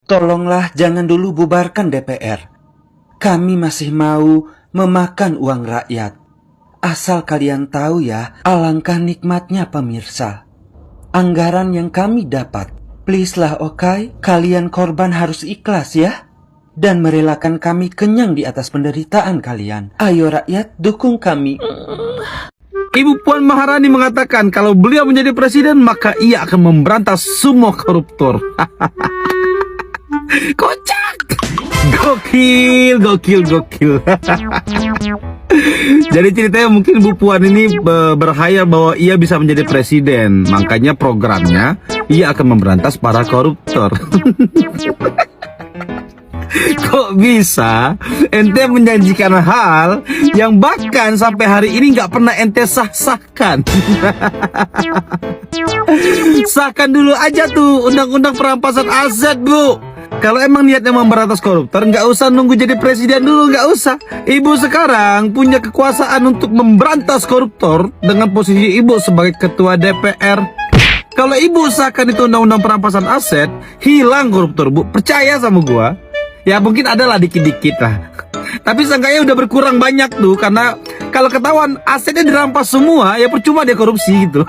Tolonglah jangan dulu bubarkan DPR. Kami masih mau memakan uang rakyat. Asal kalian tahu ya, alangkah nikmatnya pemirsa. Anggaran yang kami dapat. Please lah, oke? Kalian korban harus ikhlas ya. Dan merelakan kami kenyang di atas penderitaan kalian. Ayo rakyat, dukung kami. Ibu Puan Maharani mengatakan kalau beliau menjadi presiden maka ia akan memberantas semua koruptor. Kocak. Gokil. Jadi ceritanya mungkin Bu Puan ini berhayal bahwa ia bisa menjadi presiden. Makanya programnya ia akan memberantas para koruptor. Kok bisa ente menjanjikan hal yang bahkan sampai hari ini nggak pernah ente sahkan? Sahkan dulu aja tuh undang-undang perampasan aset, Bu. Kalau emang niatnya memberantas koruptor, nggak usah nunggu jadi presiden dulu, nggak usah. Ibu sekarang punya kekuasaan untuk memberantas koruptor dengan posisi ibu sebagai ketua DPR. Kalau ibu sahkan itu undang-undang perampasan aset, hilang koruptor, Bu. Percaya sama gua. Ya mungkin adalah dikit-dikit lah. Tapi sangkanya udah berkurang banyak tuh. Karena kalau ketahuan asetnya dirampas semua, ya percuma dia korupsi gitu.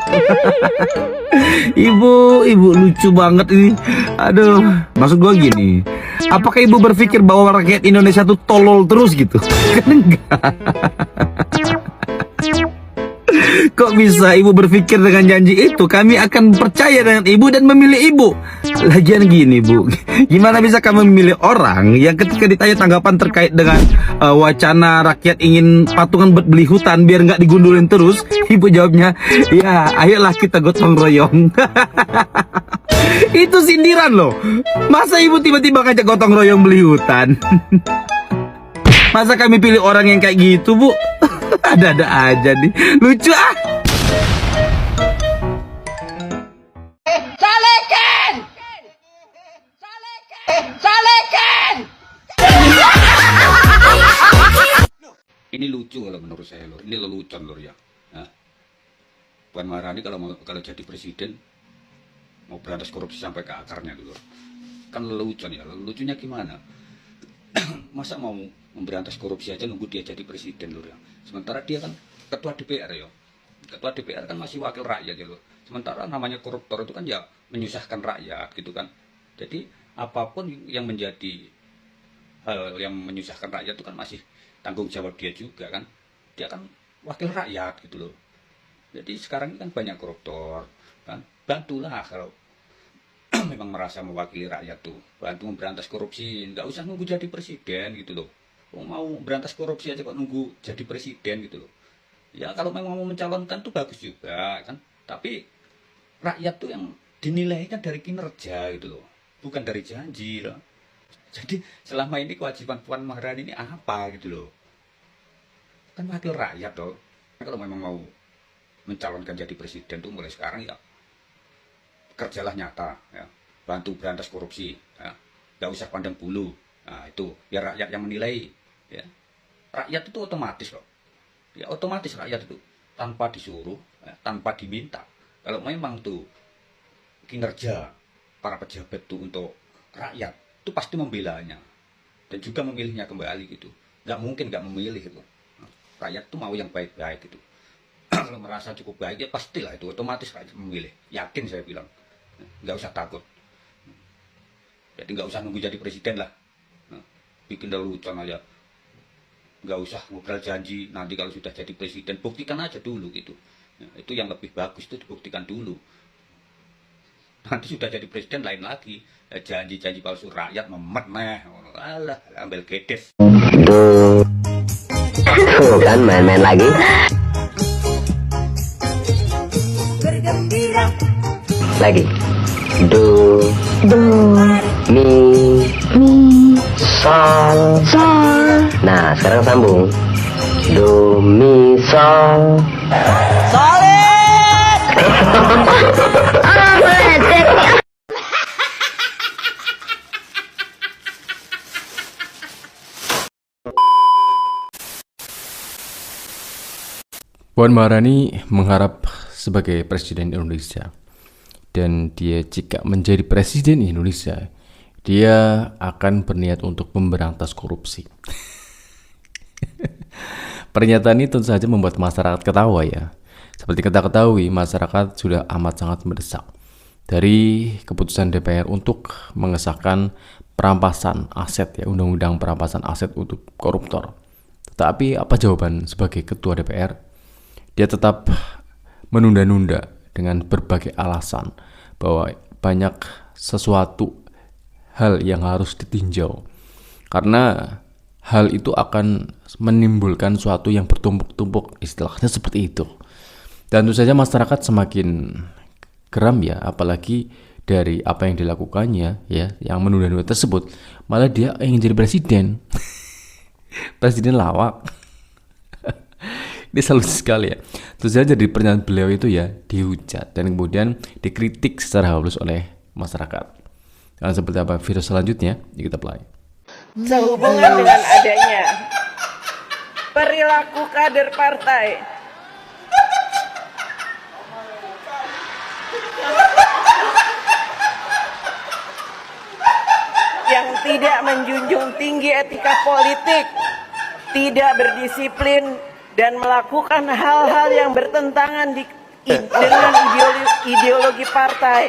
Ibu lucu banget ini. Aduh, maksud gua gini, apakah ibu berpikir bahwa rakyat Indonesia tuh tolol terus gitu? Kan enggak. Kok bisa ibu berpikir dengan janji itu? Kami akan percaya dengan ibu dan memilih ibu. Lagian gini, Bu, gimana bisa kami memilih orang yang ketika ditanya tanggapan terkait dengan wacana rakyat ingin patungan buat beli hutan biar nggak digundulin terus, ibu jawabnya, ya ayolah kita gotong royong. Itu sindiran loh. Masa ibu tiba-tiba ngajak gotong royong beli hutan? Masa kami pilih orang yang kayak gitu, Bu? Ada-ada aja nih. Lucu ah. Salekan! Ini lucu kalau menurut saya, Lur. Ini lelucon, Lur, ya. Nah, Puan Maharani kalau jadi presiden mau berantas korupsi sampai ke akarnya, Lur. Kan lelucon ya. Lucunya gimana? Masa mau memberantas korupsi aja nunggu dia jadi presiden, Lur, ya. Sementara dia kan ketua DPR, ya. Ketua DPR kan masih wakil rakyat, ya, Lur. Sementara namanya koruptor itu kan ya menyusahkan rakyat gitu kan. Jadi apapun yang menjadi hal yang menyusahkan rakyat itu kan masih tanggung jawab dia juga kan. Dia kan wakil rakyat gitu loh. Jadi sekarang ini kan banyak koruptor kan. Bantulah kalau memang merasa mewakili rakyat tuh. Bantu memberantas korupsi, nggak usah nunggu jadi presiden gitu loh. Mau berantas korupsi aja kok nunggu jadi presiden gitu loh. Ya kalau memang mau mencalonkan tuh bagus juga kan. Tapi rakyat tuh yang dinilainya dari kinerja gitu loh. Bukan dari janji loh. Jadi selama ini kewajiban Puan Maharani ini apa gitu loh. Kan wakil rakyat loh. Kalau memang mau mencalonkan jadi presiden tuh mulai sekarang ya kerjalah nyata ya. Bantu berantas korupsi ya. Gak usah pandang bulu. Nah itu biar rakyat yang menilai ya. Rakyat itu otomatis loh. Ya otomatis rakyat itu tanpa disuruh ya, tanpa diminta. Kalau memang tuh kinerja para pejabat tuh untuk rakyat itu pasti membelanya dan juga memilihnya kembali gitu. Nggak mungkin nggak memilih gitu. Rakyat tuh mau yang baik-baik gitu. Kalau merasa cukup baik ya pastilah itu otomatis rakyat memilih. Yakin saya bilang. Nggak usah takut. Jadi nggak usah nunggu jadi presiden lah. Bikin lelucon aja. Nggak usah ngobrol janji nanti kalau sudah jadi presiden buktikan aja dulu gitu. Itu yang lebih bagus itu dibuktikan dulu. Nanti sudah jadi presiden lain lagi. Janji-janji palsu rakyat memet meh. Alah, ambil gedes. Tuh kan main-main lagi. Bergembira. Lagi. Do. Mi. Sol. Nah, sekarang sambung. Do, mi, sol. Puan Maharani mengharap sebagai presiden Indonesia, dan dia jika menjadi presiden Indonesia, dia akan berniat untuk memberantas korupsi. Pernyataan ini tentu saja membuat masyarakat ketawa ya. Seperti kita ketahui, masyarakat sudah amat sangat mendesak dari keputusan DPR untuk mengesahkan perampasan aset ya, undang-undang perampasan aset untuk koruptor. Tetapi apa jawaban sebagai ketua DPR? Dia tetap menunda-nunda dengan berbagai alasan bahwa banyak sesuatu hal yang harus ditinjau. Karena hal itu akan menimbulkan suatu yang bertumpuk-tumpuk, istilahnya seperti itu. Dan tentu saja masyarakat semakin geram ya, apalagi dari apa yang dilakukannya ya, yang menunda-nunda tersebut, malah dia ingin jadi presiden. Presiden lawak. Ini salut sekali ya. Terus saja dari pernyataan beliau itu ya dihujat dan kemudian dikritik secara halus oleh masyarakat. Dan seperti apa video selanjutnya, ya kita play. Sehubungan dengan adanya perilaku kader partai yang tidak menjunjung tinggi etika politik, tidak berdisiplin, dan melakukan hal-hal yang bertentangan dengan ideologi partai,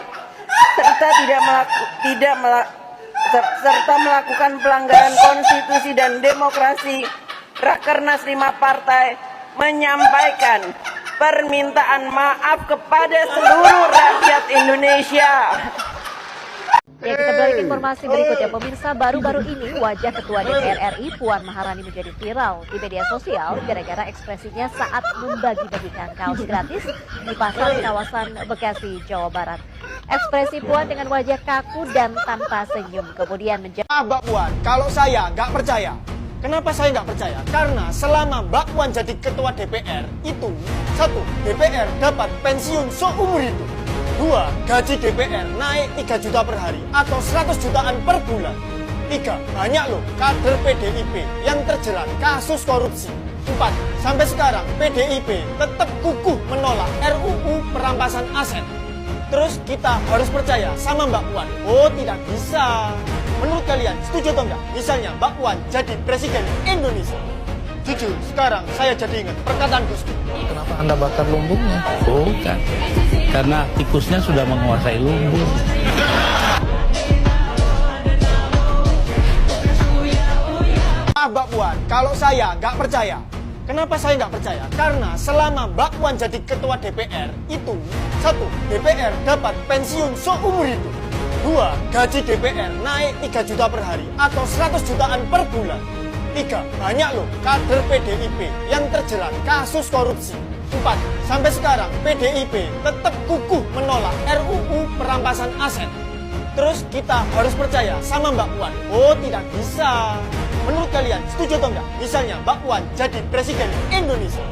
serta melakukan pelanggaran konstitusi dan demokrasi. Rakernas 5 partai menyampaikan permintaan maaf kepada seluruh rakyat Indonesia. Ya, kita beralih ke informasi berikutnya. Pemirsa, baru-baru ini wajah Ketua DPR RI Puan Maharani menjadi viral di media sosial gara-gara ekspresinya saat membagi-bagikan kaos gratis di pasar di kawasan Bekasi, Jawa Barat. Ekspresi Puan dengan wajah kaku dan tanpa senyum kemudian menjadi Mbak Puan, kalau saya nggak percaya. Kenapa saya nggak percaya? Karena selama Mbak Puan jadi ketua DPR itu, 1. DPR dapat pensiun seumur hidup. 2. Gaji DPR naik 3 juta per hari atau 100 jutaan per bulan. 3. Banyak loh kader PDIP yang terjerat kasus korupsi. 4. Sampai sekarang PDIP tetap kukuh menolak RUU perampasan aset. Terus kita harus percaya sama Mbak Puan? Oh, tidak bisa. Menurut kalian setuju atau enggak? Misalnya Mbak Puan jadi presiden Indonesia. Jujur, sekarang saya jadi ingat perkataan Gus Dur. Kenapa Anda bakar lumbungnya? Bukan. Karena tikusnya sudah menguasai lumbung. Mbak Puan, kalau saya nggak percaya. Kenapa saya nggak percaya? Karena selama Mbak Puan jadi ketua DPR itu, 1. DPR dapat pensiun seumur hidup. 2. Gaji DPR naik 3 juta per hari atau 100 jutaan per bulan. 3. Banyak loh kader PDIP yang terjerat kasus korupsi. 4. Sampai sekarang PDIP tetap kukuh menolak RUU perampasan aset. Terus kita harus percaya sama Mbak Puan? Oh, tidak bisa. Menurut kalian setuju atau enggak? Misalnya Mbak Puan jadi presiden Indonesia.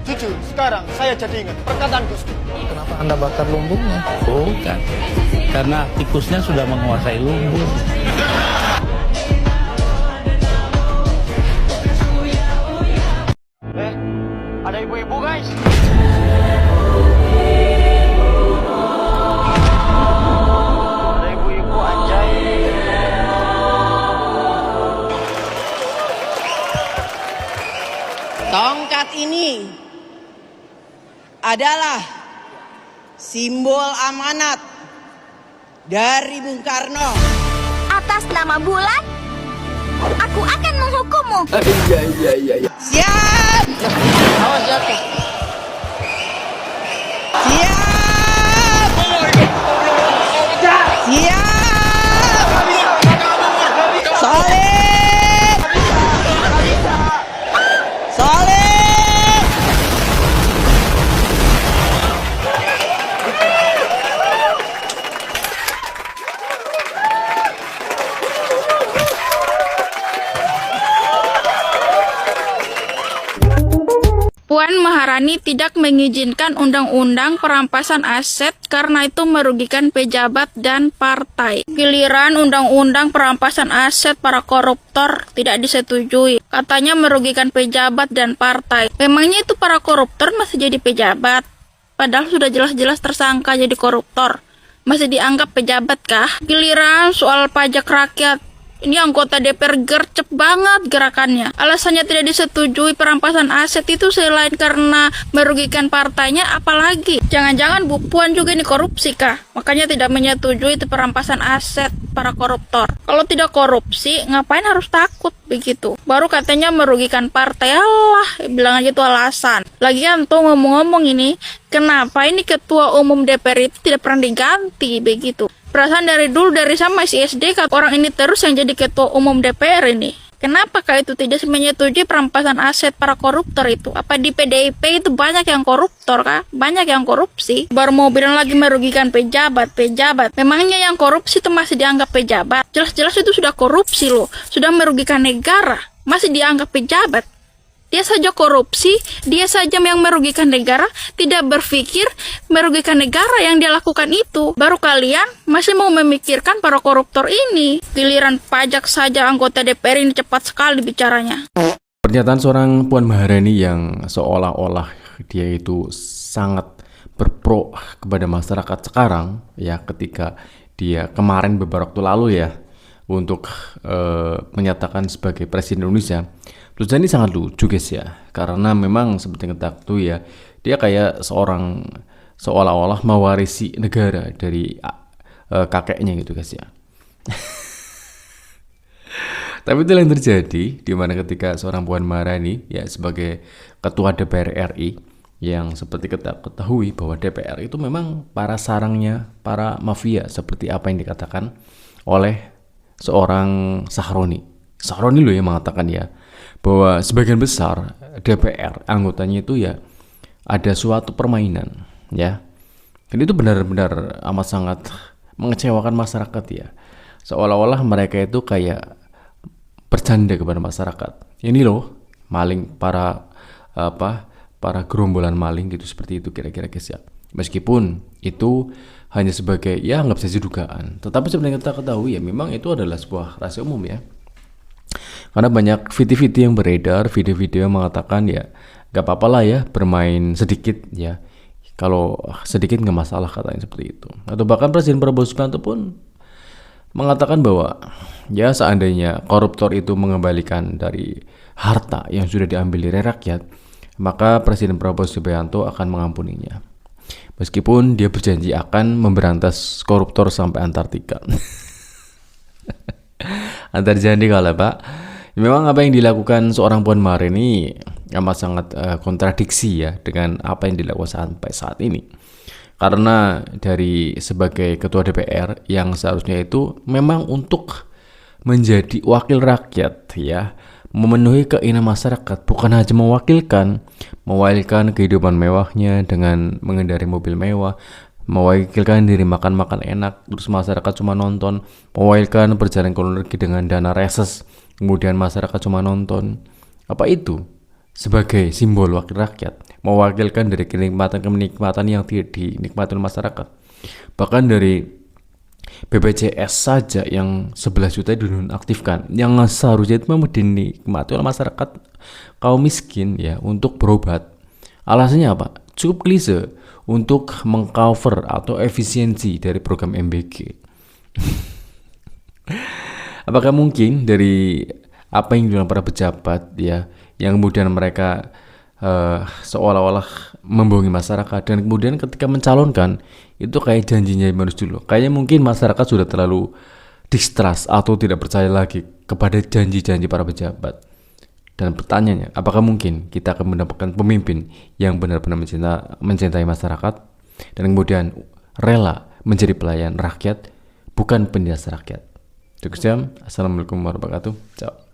Jujur, sekarang saya jadi ingat perkataan Gus Dur. Kenapa Anda bakar lumbungnya? Bukan. Karena tikusnya sudah menguasai lumbung. Ada ibu-ibu guys. Ada ibu-ibu anjay. Tongkat ini adalah simbol amanat dari Bung Karno. Atas nama bulan, aku akan menghukummu. Siap. Awas jatuh. Siap. Siap. Solid. Solid. Puan Maharani tidak mengizinkan undang-undang perampasan aset karena itu merugikan pejabat dan partai. Giliran undang-undang perampasan aset para koruptor tidak disetujui. Katanya merugikan pejabat dan partai. Memangnya itu para koruptor masih jadi pejabat? Padahal sudah jelas-jelas tersangka jadi koruptor. masih dianggap pejabat kah? Giliran soal pajak rakyat, ini anggota DPR gercep banget gerakannya. Alasannya tidak disetujui perampasan aset itu selain karena merugikan partainya, apalagi jangan-jangan Bu Puan juga ini korupsi kah? Makanya tidak menyetujui itu perampasan aset para koruptor. Kalau tidak korupsi, ngapain harus takut begitu? Baru katanya merugikan partai, Allah, bilang aja itu alasan. Lagian tuh ngomong-ngomong ini, kenapa ini ketua umum DPR itu tidak pernah diganti begitu? Perasaan dari dulu, dari sama si SD, orang ini terus yang jadi ketua umum DPR ini. Kenapa kah itu tidak menyetujui perampasan aset para koruptor itu? Apa di PDIP itu banyak yang koruptor kah? Banyak yang korupsi. Baru mau bilang lagi merugikan pejabat. Memangnya yang korupsi itu masih dianggap pejabat? Jelas-jelas itu sudah korupsi loh. Sudah merugikan negara. Masih dianggap pejabat. Dia saja korupsi, dia saja yang merugikan negara, tidak berpikir merugikan negara yang dia lakukan itu. Baru kalian masih mau memikirkan para koruptor ini. Giliran pajak saja anggota DPR ini cepat sekali bicaranya. Pernyataan seorang Puan Maharani yang seolah-olah dia itu sangat berpro kepada masyarakat sekarang, ya, ketika dia kemarin beberapa waktu lalu ya untuk menyatakan sebagai Presiden Indonesia. Terus ini sangat lucu guys ya, karena memang seperti kita tahu ya, dia kayak seorang seolah-olah mewarisi negara dari kakeknya gitu guys ya. Tapi itu yang terjadi di mana ketika seorang Puan Maharani ya sebagai ketua DPR RI, yang seperti kita ketahui bahwa DPR itu memang para sarangnya para mafia, seperti apa yang dikatakan oleh seorang Sahroni loh yang mengatakan ya, bahwa sebagian besar DPR anggotanya itu ya ada suatu permainan ya. Dan itu benar-benar amat sangat mengecewakan masyarakat ya. Seolah-olah mereka itu kayak bercanda kepada masyarakat. Ini loh maling, para gerombolan maling gitu, seperti itu kira-kira guys ya. Meskipun itu hanya sebagai ya nggak bisa dugaan, tetapi sebenarnya kita ketahui ya memang itu adalah sebuah rahasia umum ya. Karena banyak video-video yang beredar, video-video yang mengatakan ya gak apa-apa lah ya bermain sedikit ya, kalau sedikit gak masalah katanya seperti itu. Atau bahkan Presiden Prabowo Subianto pun mengatakan bahwa ya seandainya koruptor itu mengembalikan dari harta yang sudah diambil dari rakyat, maka Presiden Prabowo Subianto akan mengampuninya. Meskipun dia berjanji akan memberantas koruptor sampai Antartika. Antar janji kalau Pak. Memang apa yang dilakukan seorang Puan Maharani amat sangat kontradiksi ya dengan apa yang dilakukan sampai saat ini. Karena dari sebagai ketua DPR yang seharusnya itu memang untuk menjadi wakil rakyat ya, memenuhi keinginan masyarakat, bukan hanya mewakilkan kehidupan mewahnya dengan mengendarai mobil mewah, mewakilkan diri makan-makan enak, terus masyarakat cuma nonton, mewakilkan perjalanan ke luar negeri dengan dana reses, kemudian masyarakat cuma nonton. Apa itu? Sebagai simbol wakil rakyat, mewakilkan dari kenikmatan yang tidak dinikmati oleh masyarakat. Bahkan dari BPJS saja yang 11 juta dinonaktifkan, yang seharusnya itu memang dinikmati oleh masyarakat kaum miskin ya untuk berobat. Alasannya apa? Cukup klise, untuk mengcover atau efisiensi dari program MBG. Apakah mungkin dari apa yang dilakukan para pejabat ya, yang kemudian mereka seolah-olah membohongi masyarakat, dan kemudian ketika mencalonkan itu kayak janjinya harus dulu. Kayaknya mungkin masyarakat sudah terlalu distrust atau tidak percaya lagi kepada janji-janji para pejabat. Dan pertanyaannya, apakah mungkin kita akan mendapatkan pemimpin yang benar-benar mencintai masyarakat dan kemudian rela menjadi pelayan rakyat, bukan penindas rakyat. Cukup sekian. Assalamualaikum warahmatullahi wabarakatuh. Ciao.